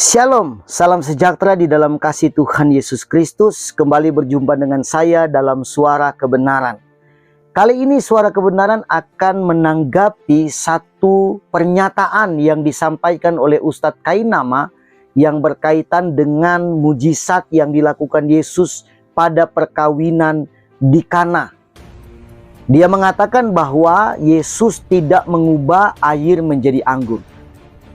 Shalom, salam sejahtera di dalam kasih Tuhan Yesus Kristus. Kembali berjumpa dengan saya dalam Suara Kebenaran. Kali ini Suara Kebenaran akan menanggapi satu pernyataan yang disampaikan oleh Ustadz Kainama yang berkaitan dengan mujizat yang dilakukan Yesus pada perkawinan di Kana. Dia mengatakan bahwa Yesus tidak mengubah air menjadi anggur.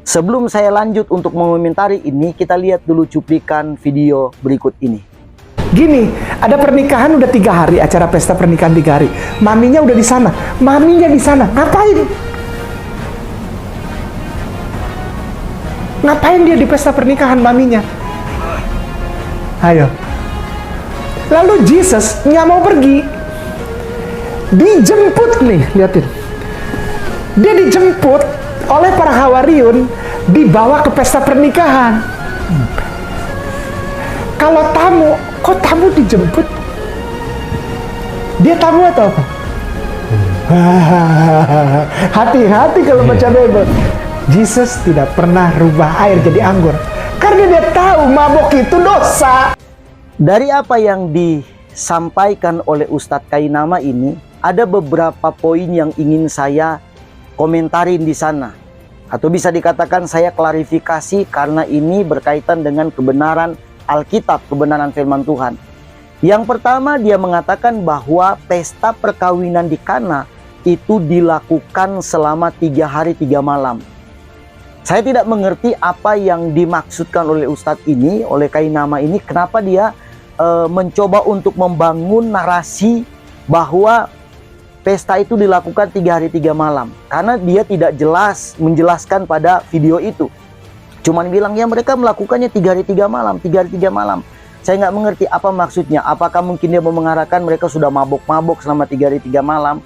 Sebelum saya lanjut untuk mengomentari ini, kita lihat dulu cuplikan video berikut ini. Gini, ada pernikahan udah 3 hari, acara pesta pernikahan 3 hari. Maminya udah di sana, maminya di sana. Ngapain? Ngapain dia di pesta pernikahan maminya? Ayo. Lalu Jesus nggak mau pergi. Dijemput nih, liatin. Dia dijemput oleh para Hawariun, dibawa ke pesta pernikahan. Kalau tamu, kok tamu dijemput? Dia tamu atau apa? Hati-hati kalau baca Bible. Jesus tidak pernah rubah air jadi anggur, karena dia tahu mabok itu dosa. Dari apa yang disampaikan oleh Ustadz Kainama ini, ada beberapa poin yang ingin saya komentarin di sana, atau bisa dikatakan saya klarifikasi karena ini berkaitan dengan kebenaran Alkitab, kebenaran firman Tuhan. Yang pertama, dia mengatakan bahwa pesta perkawinan di Kana itu dilakukan selama 3 hari 3 malam. Saya tidak mengerti apa yang dimaksudkan oleh Ustadz ini, oleh Kainama ini, kenapa dia mencoba untuk membangun narasi bahwa pesta itu dilakukan 3 hari 3 malam. Karena dia tidak jelas menjelaskan pada video itu. Cuman bilang ya mereka melakukannya 3 hari 3 malam, 3 hari 3 malam. Saya nggak mengerti apa maksudnya. Apakah mungkin dia mau mengarahkan mereka sudah mabok-mabok selama 3 hari 3 malam.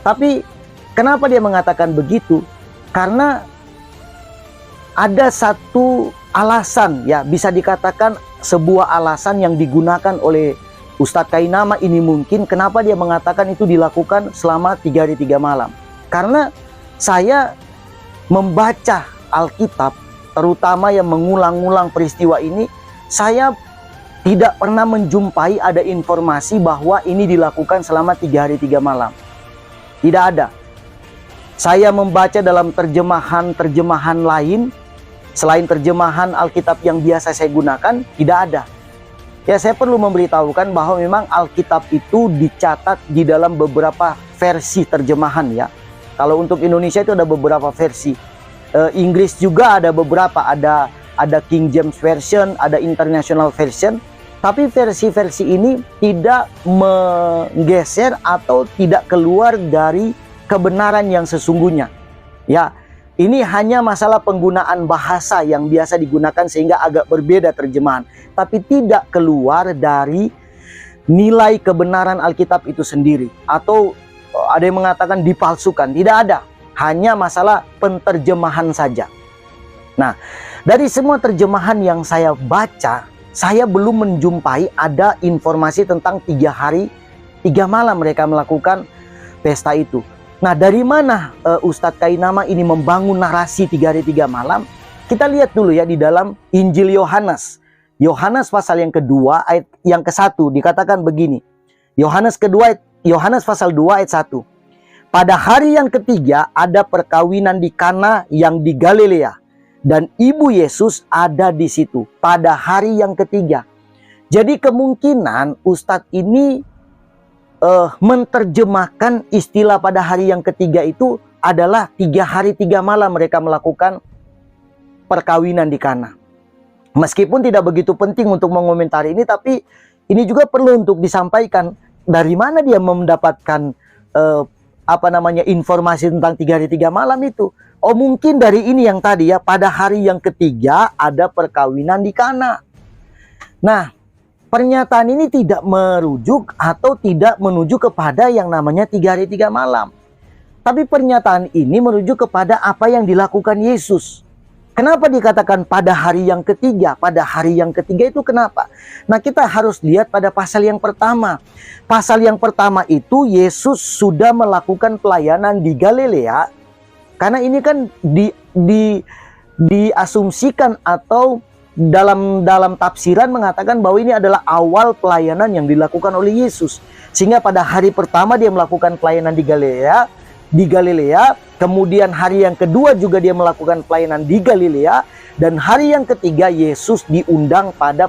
Tapi kenapa dia mengatakan begitu? Karena ada satu alasan, ya bisa dikatakan sebuah alasan yang digunakan oleh Ustadz Kainama ini, mungkin kenapa dia mengatakan itu dilakukan selama 3 hari 3 malam. Karena saya membaca Alkitab, terutama yang mengulang-ulang peristiwa ini, saya tidak pernah menjumpai ada informasi bahwa ini dilakukan selama 3 hari 3 malam. Tidak ada. Saya membaca dalam terjemahan lain, selain terjemahan Alkitab yang biasa saya gunakan, tidak ada. Ya, saya perlu memberitahukan bahwa memang Alkitab itu dicatat di dalam beberapa versi terjemahan ya. Kalau untuk Indonesia itu ada beberapa versi. Inggris juga ada beberapa, ada King James Version, ada International Version. Tapi versi-versi ini tidak menggeser atau tidak keluar dari kebenaran yang sesungguhnya. Ya, ini hanya masalah penggunaan bahasa yang biasa digunakan sehingga agak berbeda terjemahan. Tapi tidak keluar dari nilai kebenaran Alkitab itu sendiri. Atau ada yang mengatakan dipalsukan. Tidak ada. Hanya masalah penterjemahan saja. Nah, dari semua terjemahan yang saya baca, saya belum menjumpai ada informasi tentang 3 hari 3 malam mereka melakukan pesta itu. Nah, dari mana Ustadz Kainama ini membangun narasi 3 hari 3 malam? Kita lihat dulu ya di dalam Injil Yohanes. Yohanes pasal yang kedua ayat yang ke-1 dikatakan begini. Yohanes pasal 2 ayat 1. Pada hari yang ketiga ada perkawinan di Kana yang di Galilea, dan ibu Yesus ada di situ pada hari yang ketiga. Jadi kemungkinan Ustadz ini menerjemahkan istilah pada hari yang ketiga itu adalah 3 hari 3 malam mereka melakukan perkawinan di Kana. Meskipun tidak begitu penting untuk mengomentari ini, tapi ini juga perlu untuk disampaikan dari mana dia mendapatkan informasi tentang 3 hari 3 malam itu. Oh, mungkin dari ini yang tadi ya, pada hari yang ketiga ada perkawinan di Kana. Nah, pernyataan ini tidak merujuk atau tidak menuju kepada yang namanya 3 hari 3 malam. Tapi pernyataan ini merujuk kepada apa yang dilakukan Yesus. Kenapa dikatakan pada hari yang ketiga? Pada hari yang ketiga itu kenapa? Nah, kita harus lihat pada pasal yang pertama. Pasal yang pertama itu Yesus sudah melakukan pelayanan di Galilea. Karena ini kan diasumsikan atau dalam tafsiran mengatakan bahwa ini adalah awal pelayanan yang dilakukan oleh Yesus. Sehingga pada hari pertama dia melakukan pelayanan di Galilea, kemudian hari yang kedua juga dia melakukan pelayanan di Galilea, dan hari yang ketiga Yesus diundang pada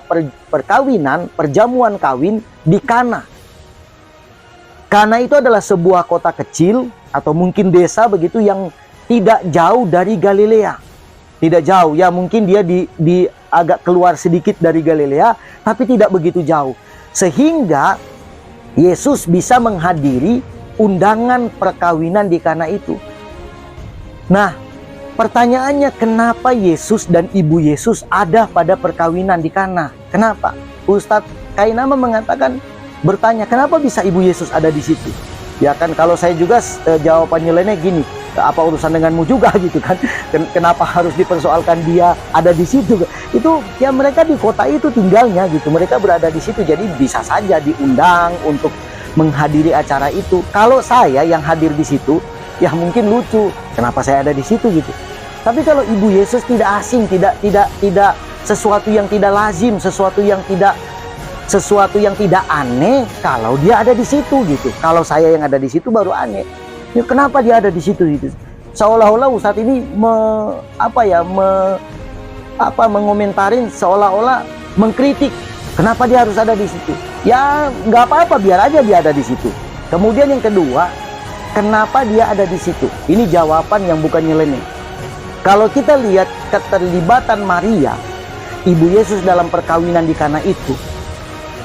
perjamuan kawin di Kana. Kana itu adalah sebuah kota kecil atau mungkin desa begitu yang tidak jauh dari Galilea. Tidak jauh, ya mungkin dia di agak keluar sedikit dari Galilea, tapi tidak begitu jauh. Sehingga Yesus bisa menghadiri undangan perkawinan di Kana itu. Nah, pertanyaannya, kenapa Yesus dan ibu Yesus ada pada perkawinan di Kana? Kenapa? Ustadz Kainama mengatakan, bertanya, kenapa bisa ibu Yesus ada di situ? Ya kan, kalau saya juga jawabannya lainnya gini, apa urusan denganmu juga gitu kan? Kenapa harus dipersoalkan dia ada di situ? Itu ya mereka di kota itu tinggalnya gitu, mereka berada di situ, jadi bisa saja diundang untuk menghadiri acara itu. Kalau saya yang hadir di situ, ya mungkin lucu, kenapa saya ada di situ gitu. Tapi kalau ibu Yesus tidak asing, tidak sesuatu yang tidak lazim, sesuatu yang tidak aneh kalau dia ada di situ gitu. Kalau saya yang ada di situ baru aneh. Ya, kenapa dia ada di situ gitu? Seolah-olah Ustadz ini mengomentarin, seolah-olah mengkritik. Kenapa dia harus ada di situ? Ya nggak apa-apa, biar aja dia ada di situ. Kemudian yang kedua, kenapa dia ada di situ? Ini jawaban yang bukan nyeleneh. Kalau kita lihat keterlibatan Maria, ibu Yesus dalam perkawinan di Kana itu,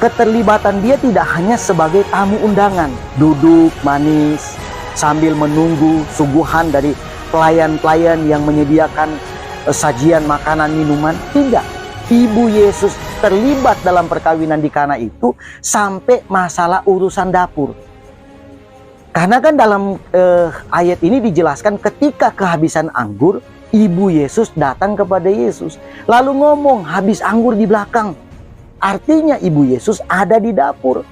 keterlibatan dia tidak hanya sebagai tamu undangan, duduk manis sambil menunggu suguhan dari pelayan-pelayan yang menyediakan sajian makanan minuman. Tidak, ibu Yesus terlibat dalam perkawinan di Kana itu sampai masalah urusan dapur. Karena kan dalam ayat ini dijelaskan ketika kehabisan anggur, ibu Yesus datang kepada Yesus lalu ngomong, habis anggur di belakang. Artinya ibu Yesus ada di dapur.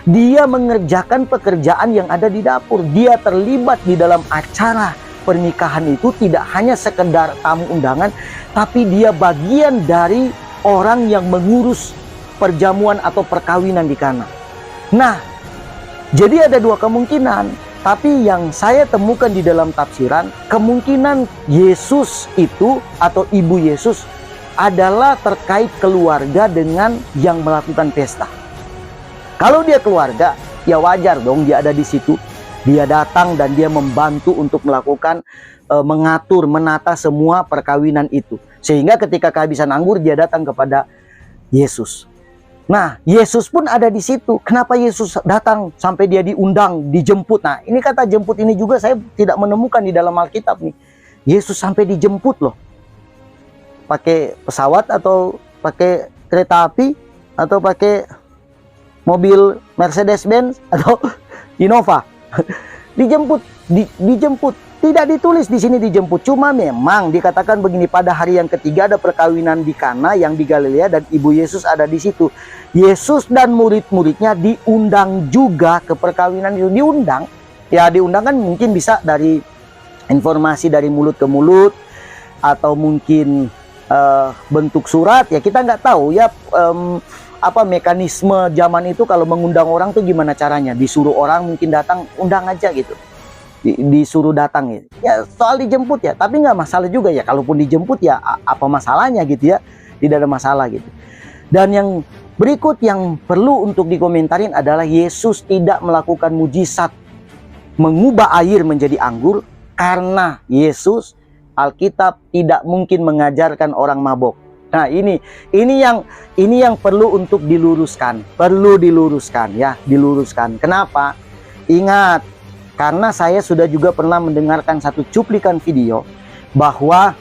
Dia mengerjakan pekerjaan yang ada di dapur. Dia terlibat di dalam acara pernikahan itu, tidak hanya sekedar tamu undangan, tapi dia bagian dari orang yang mengurus perjamuan atau perkawinan di Kana. Nah, jadi ada dua kemungkinan. Tapi yang saya temukan di dalam tafsiran, kemungkinan Yesus itu atau ibu Yesus adalah terkait keluarga dengan yang melakukan pesta. Kalau dia keluarga, ya wajar dong dia ada di situ. Dia datang dan dia membantu untuk melakukan, mengatur, menata semua perkawinan itu. Sehingga ketika kehabisan anggur, dia datang kepada Yesus. Nah, Yesus pun ada di situ. Kenapa Yesus datang sampai dia diundang, dijemput? Nah, ini kata jemput ini juga saya tidak menemukan di dalam Alkitab nih. Yesus sampai dijemput loh. Pakai pesawat atau pakai kereta api atau pakai mobil Mercedes-Benz atau Innova. Dijemput. Tidak ditulis di sini dijemput. Cuma memang dikatakan begini, pada hari yang ketiga ada perkawinan di Kana yang di Galilea dan ibu Yesus ada di situ. Yesus dan murid-muridnya diundang juga ke perkawinan itu. Diundang. Ya diundang kan mungkin bisa dari informasi dari mulut ke mulut atau mungkin bentuk surat, ya kita nggak tahu ya apa mekanisme zaman itu kalau mengundang orang tuh gimana caranya. Disuruh orang mungkin datang, undang aja gitu, disuruh datang gitu. Ya soal dijemput ya, tapi nggak masalah juga ya, kalaupun dijemput ya apa masalahnya gitu ya, tidak ada masalah gitu. Dan yang berikut yang perlu untuk dikomentarin adalah Yesus tidak melakukan mujizat mengubah air menjadi anggur, karena Yesus, Alkitab tidak mungkin mengajarkan orang mabok. Nah ini yang perlu untuk diluruskan, diluruskan. Kenapa? Ingat, karena saya sudah juga pernah mendengarkan satu cuplikan video bahwa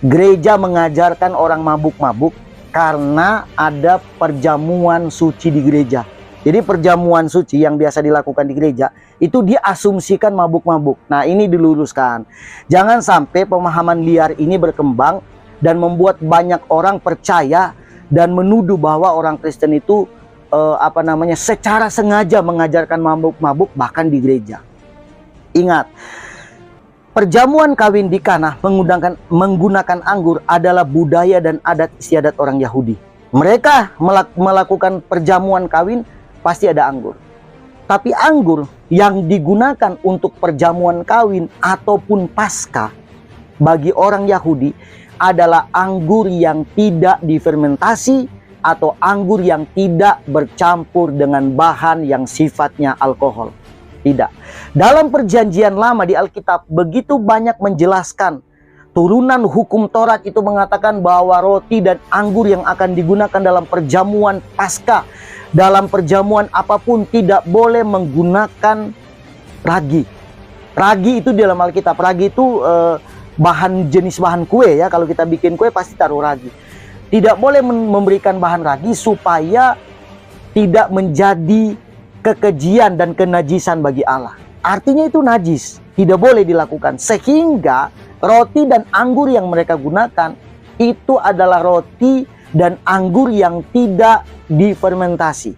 gereja mengajarkan orang mabuk-mabuk karena ada perjamuan suci di gereja. Jadi perjamuan suci yang biasa dilakukan di gereja itu diasumsikan mabuk-mabuk. Nah ini diluruskan. Jangan sampai pemahaman liar ini berkembang dan membuat banyak orang percaya dan menuduh bahwa orang Kristen itu secara sengaja mengajarkan mabuk-mabuk bahkan di gereja. Ingat, perjamuan kawin di Kana menggunakan anggur adalah budaya dan adat istiadat orang Yahudi. Mereka melakukan perjamuan kawin pasti ada anggur. Tapi anggur yang digunakan untuk perjamuan kawin ataupun Paskah bagi orang Yahudi adalah anggur yang tidak difermentasi atau anggur yang tidak bercampur dengan bahan yang sifatnya alkohol. Tidak. Dalam perjanjian lama di Alkitab begitu banyak menjelaskan turunan hukum Taurat itu mengatakan bahwa roti dan anggur yang akan digunakan dalam perjamuan Paskah, dalam perjamuan apapun tidak boleh menggunakan ragi. Ragi itu di dalam Alkitab, ragi itu jenis bahan kue ya. Kalau kita bikin kue pasti taruh ragi. Tidak boleh memberikan bahan ragi supaya tidak menjadi kekejian dan kenajisan bagi Allah. Artinya itu najis, tidak boleh dilakukan. Sehingga roti dan anggur yang mereka gunakan itu adalah roti dan anggur yang tidak difermentasi.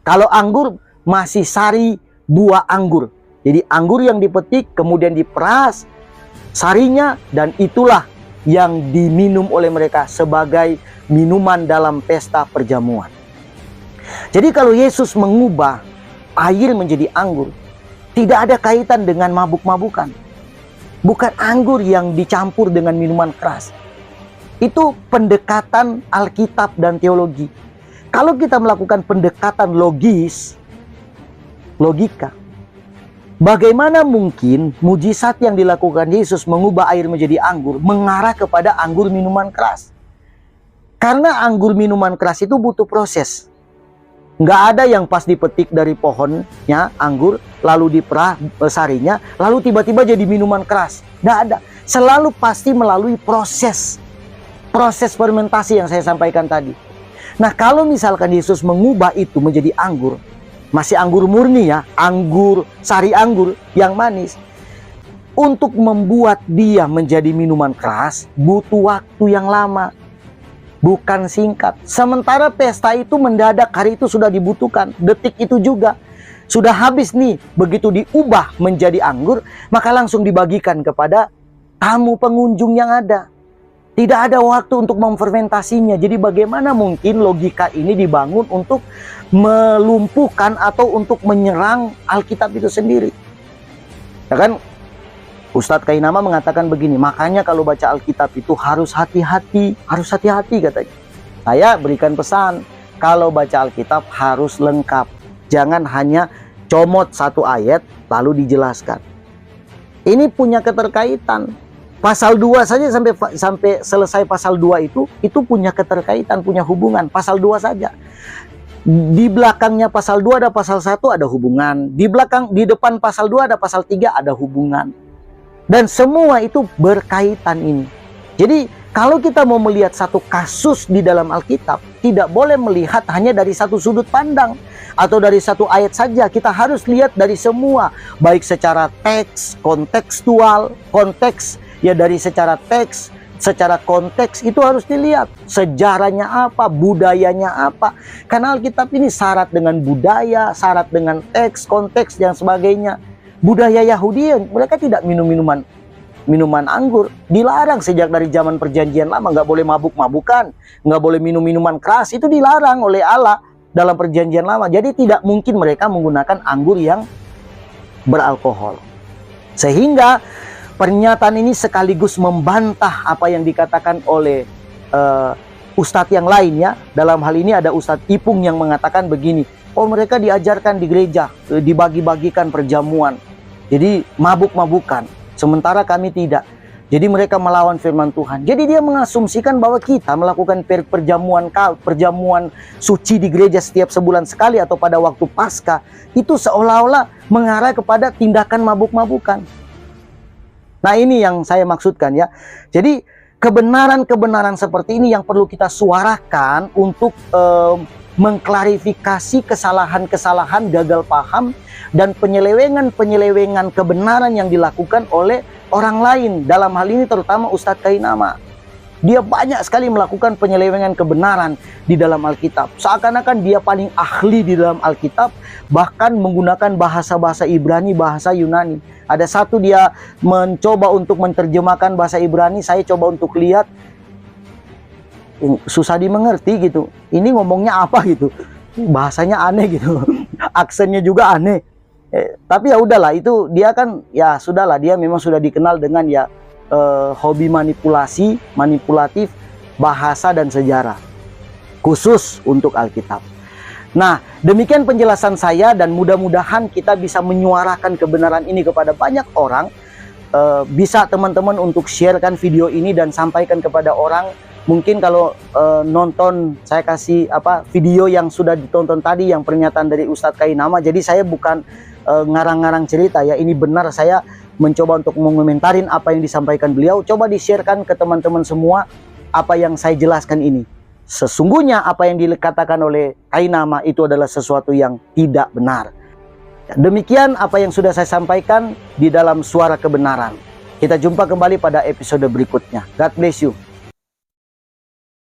Kalau anggur masih sari buah anggur. Jadi anggur yang dipetik kemudian diperas sarinya, dan itulah yang diminum oleh mereka sebagai minuman dalam pesta perjamuan. Jadi kalau Yesus mengubah air menjadi anggur, tidak ada kaitan dengan mabuk-mabukan. Bukan anggur yang dicampur dengan minuman keras. Itu pendekatan Alkitab dan teologi. Kalau kita melakukan pendekatan logis, logika, bagaimana mungkin mujizat yang dilakukan Yesus mengubah air menjadi anggur mengarah kepada anggur minuman keras? Karena anggur minuman keras itu butuh proses. Nggak ada yang pas dipetik dari pohonnya anggur, lalu diperah sarinya, lalu tiba-tiba jadi minuman keras. Nggak ada. Selalu pasti melalui proses fermentasi yang saya sampaikan tadi. Nah, kalau misalkan Yesus mengubah itu menjadi anggur, masih anggur murni ya, anggur, sari anggur yang manis, untuk membuat dia menjadi minuman keras butuh waktu yang lama, bukan singkat. Sementara pesta itu mendadak, hari itu sudah dibutuhkan, detik itu juga sudah habis nih. Begitu diubah menjadi anggur, maka langsung dibagikan kepada tamu pengunjung yang ada. Tidak ada waktu untuk memfermentasinya. Jadi bagaimana mungkin logika ini dibangun untuk melumpuhkan atau untuk menyerang Alkitab itu sendiri? Ya kan? Ustadz Kainama mengatakan begini, makanya kalau baca Alkitab itu harus hati-hati katanya. Saya berikan pesan, kalau baca Alkitab harus lengkap. Jangan hanya comot satu ayat lalu dijelaskan. Ini punya keterkaitan. Pasal 2 saja sampai selesai pasal 2 itu punya keterkaitan, punya hubungan. Pasal 2 saja. Di belakangnya pasal 2 ada pasal 1 ada hubungan. Di depan pasal 2 ada pasal 3 ada hubungan. Dan semua itu berkaitan ini. Jadi kalau kita mau melihat satu kasus di dalam Alkitab, tidak boleh melihat hanya dari satu sudut pandang atau dari satu ayat saja. Kita harus lihat dari semua, baik secara teks, kontekstual, konteks, ya dari secara teks, secara konteks itu harus dilihat. Sejarahnya apa, budayanya apa. Karena Alkitab ini syarat dengan budaya, syarat dengan teks, konteks, dan sebagainya. Budaya Yahudi, mereka tidak minum minuman anggur. Dilarang sejak dari zaman perjanjian lama. Nggak boleh mabuk-mabukan, nggak boleh minum minuman keras. Itu dilarang oleh Allah dalam perjanjian lama. Jadi tidak mungkin mereka menggunakan anggur yang beralkohol. Sehingga pernyataan ini sekaligus membantah apa yang dikatakan oleh ustadz yang lainnya. Dalam hal ini ada Ustadz Ipung yang mengatakan begini, oh mereka diajarkan di gereja, dibagi-bagikan perjamuan. Jadi mabuk-mabukan, sementara kami tidak. Jadi mereka melawan firman Tuhan. Jadi dia mengasumsikan bahwa kita melakukan perjamuan suci di gereja setiap sebulan sekali atau pada waktu Paskah, itu seolah-olah mengarah kepada tindakan mabuk-mabukan. Nah ini yang saya maksudkan ya. Jadi kebenaran-kebenaran seperti ini yang perlu kita suarakan untuk mengklarifikasi kesalahan-kesalahan, gagal paham, dan penyelewengan-penyelewengan kebenaran yang dilakukan oleh orang lain. Dalam hal ini terutama Ustadz Kainama. Dia banyak sekali melakukan penyelewengan kebenaran di dalam Alkitab. Seakan-akan dia paling ahli di dalam Alkitab, bahkan menggunakan bahasa-bahasa Ibrani, bahasa Yunani. Ada satu dia mencoba untuk menerjemahkan bahasa Ibrani, saya coba untuk lihat, susah dimengerti gitu. Ini ngomongnya apa gitu. Bahasanya aneh gitu. Aksennya juga aneh. Tapi ya udahlah, itu dia kan ya sudahlah, dia memang sudah dikenal dengan ya hobi manipulatif bahasa dan sejarah khusus untuk Alkitab. Nah, demikian penjelasan saya, dan mudah-mudahan kita bisa menyuarakan kebenaran ini kepada banyak orang. Bisa teman-teman untuk sharekan video ini dan sampaikan kepada orang. Mungkin kalau nonton, saya kasih video yang sudah ditonton tadi, yang pernyataan dari Ustadz Kainama. Jadi saya bukan ngarang-ngarang cerita ya, ini benar, saya mencoba untuk mengomentarin apa yang disampaikan beliau. Coba di-sharekan ke teman-teman semua apa yang saya jelaskan ini. Sesungguhnya apa yang dikatakan oleh Kainama itu adalah sesuatu yang tidak benar. Demikian apa yang sudah saya sampaikan di dalam Suara Kebenaran. Kita jumpa kembali pada episode berikutnya. God bless you.